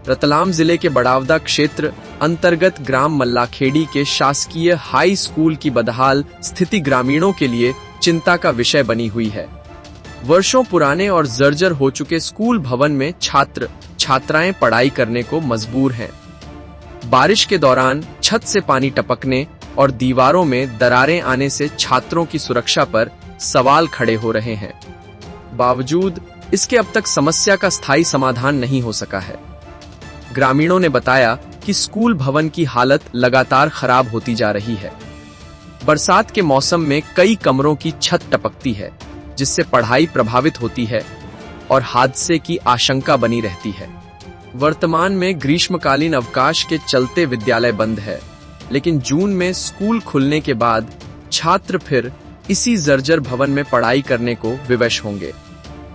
रतलाम जिले के बड़ावदा क्षेत्र अंतर्गत ग्राम मल्लाखेड़ी के शासकीय हाई स्कूल की बदहाल स्थिति ग्रामीणों के लिए चिंता का विषय बनी हुई है। वर्षों पुराने और जर्जर हो चुके स्कूल भवन में छात्र छात्राएं पढ़ाई करने को मजबूर हैं। बारिश के दौरान छत से पानी टपकने और दीवारों में दरारें आने से छात्रों की सुरक्षा पर सवाल खड़े हो रहे हैं। बावजूद इसके अब तक समस्या का स्थायी समाधान नहीं हो सका है। ग्रामीणों ने बताया कि स्कूल भवन की हालत लगातार खराब होती जा रही है। बरसात के मौसम में कई कमरों की छत टपकती है, जिससे पढ़ाई प्रभावित होती है और हादसे की आशंका बनी रहती है। वर्तमान में ग्रीष्मकालीन अवकाश के चलते विद्यालय बंद है, लेकिन जून में स्कूल खुलने के बाद छात्र फिर इसी जर्जर भवन में पढ़ाई करने को विवश होंगे।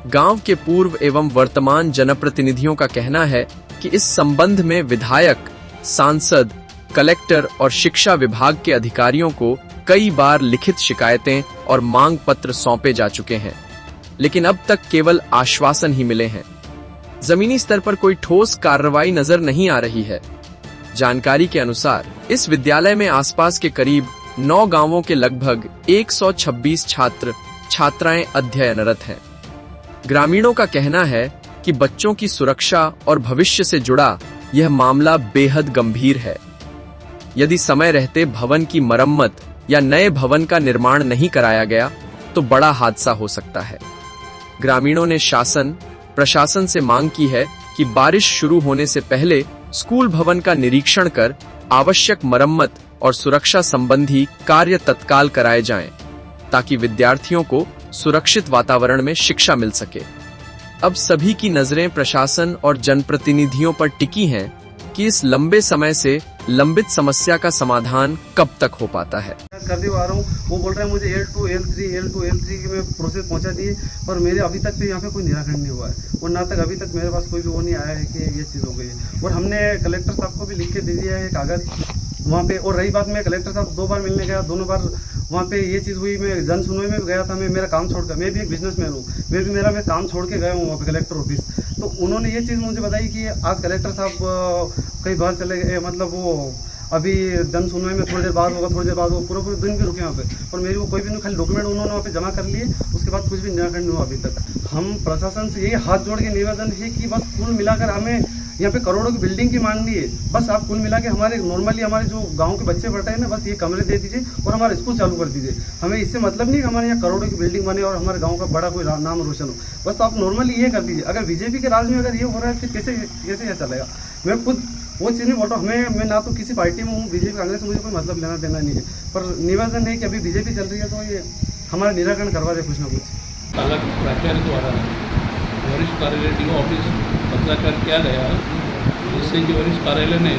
गांव के पूर्व एवं वर्तमान जनप्रतिनिधियों का कहना है कि इस संबंध में विधायक, सांसद, कलेक्टर और शिक्षा विभाग के अधिकारियों को कई बार लिखित शिकायतें और मांग पत्र सौंपे जा चुके हैं, लेकिन अब तक केवल आश्वासन ही मिले हैं। जमीनी स्तर पर कोई ठोस कार्रवाई नजर नहीं आ रही है। जानकारी के अनुसार इस विद्यालय में आसपास के करीब 9 गांवों के लगभग 126 छात्र छात्राएं अध्ययनरत हैं। ग्रामीणों का कहना है कि बच्चों की सुरक्षा और भविष्य से जुड़ा यह मामला बेहद गंभीर है। यदि समय रहते भवन की मरम्मत या नए भवन का निर्माण नहीं कराया गया तो बड़ा हादसा हो सकता है। ग्रामीणों ने शासन प्रशासन से मांग की है कि बारिश शुरू होने से पहले स्कूल भवन का निरीक्षण कर आवश्यक मरम्मत और सुरक्षा संबंधी कार्य तत्काल कराए जाएं, ताकि विद्यार्थियों को सुरक्षित वातावरण में शिक्षा मिल सके। अब सभी की नजरें प्रशासन और जनप्रतिनिधियों पर टिकी हैं कि इस लंबे समय से लंबित समस्या का समाधान कब तक हो पाता है। करते हुए आ रहा हूँ, वो बोल रहे हैं मुझे L2, L3 की मैं प्रोसेस पहुंचा दी, पर मेरे अभी तक तो यहाँ पे कोई निराकरण नहीं हुआ है और ना तक अभी तक मेरे पास कोई भी वो नहीं आया है कि ये चीज़ हो गई है। और हमने कलेक्टर साहब को भी लिख के दे दिया है कागज वहाँ पे। और रही बात, मैं कलेक्टर साहब 2 बार मिलने गया, दोनों बार वहाँ पे ये चीज़ हुई। मैं जन सुनवाई में गया था, मैं मेरा काम छोड़कर, मैं भी एक बिजनेसमैन हूँ, मैं काम छोड़ के गया हूँ वहाँ पे कलेक्टर ऑफिस। तो उन्होंने ये चीज़ मुझे बताई कि आज कलेक्टर साहब कई बार चले गए, मतलब वो अभी जन सुनवाई में थोड़ी देर बाद होगा, पूरे दिन भी रुके वहाँ पे, और मेरी वो कोई भी नहीं, खाली डॉक्यूमेंट उन्होंने वहाँ पे जमा कर लिए, उसके बाद कुछ भी निराकरण नहीं हुआ अभी तक। हम प्रशासन से यही हाथ जोड़ के निवेदन है कि बस कुल मिलाकर हमें यहाँ पे करोड़ों की बिल्डिंग की मांगनी है। बस आप कुल मिला के हमारे नॉर्मली हमारे जो गांव के बच्चे पढ़ते हैं ना, बस ये कमरे दे दीजिए और हमारा स्कूल चालू कर दीजिए। हमें इससे मतलब नहीं कि हमारे यहाँ करोड़ों की बिल्डिंग बने और हमारे गांव का बड़ा कोई नाम रोशन हो। बस आप नॉर्मली ये कर दीजिए। अगर बीजेपी के राज में अगर ये हो रहा है तो कैसे यह चलेगा? मैं खुद वो चीज़ नहीं बोल रहा हूँ, मैं ना तो किसी पार्टी में हूँ, बीजेपी कांग्रेस से मुझे कोई मतलब लेना देना नहीं है, पर निवेदन है कि अभी बीजेपी चल रही है तो ये हमारा निराकरण करवा दे कुछ ना कुछ। अलग प्राचार्य द्वारा वरिष्ठ कार्यालय DO ऑफिस पत्राचार किया गया, जिससे कि वरिष्ठ कार्यालय ने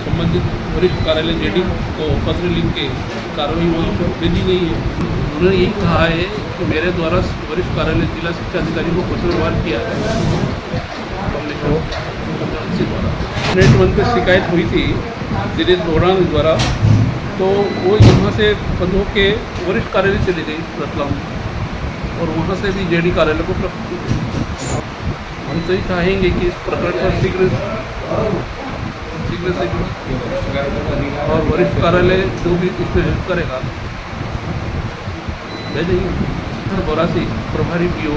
संबंधित वरिष्ठ कार्यालय JD को पत्र लिख के कार्रवाई वहाँ पर भेजी गई है। उन्होंने यही कहा है कि मेरे द्वारा वरिष्ठ कार्यालय जिला शिक्षा अधिकारी को पत्रव्यवहार किया है। नेट 1 पर शिकायत हुई थी दिनेश बोरा द्वारा, तो वो यहाँ से बंद होके वरिष्ठ कार्यालय चली गई रतलाम, और वहाँ से भी JD कार्यालय को प्राप्त की। हम तो ये चाहेंगे कि इस प्रकरण पर शीघ्र से और वरिष्ठ कार्यालय जो भी इसमें हेल्प करेगा, मैं नहीं बोरा से प्रभारी PO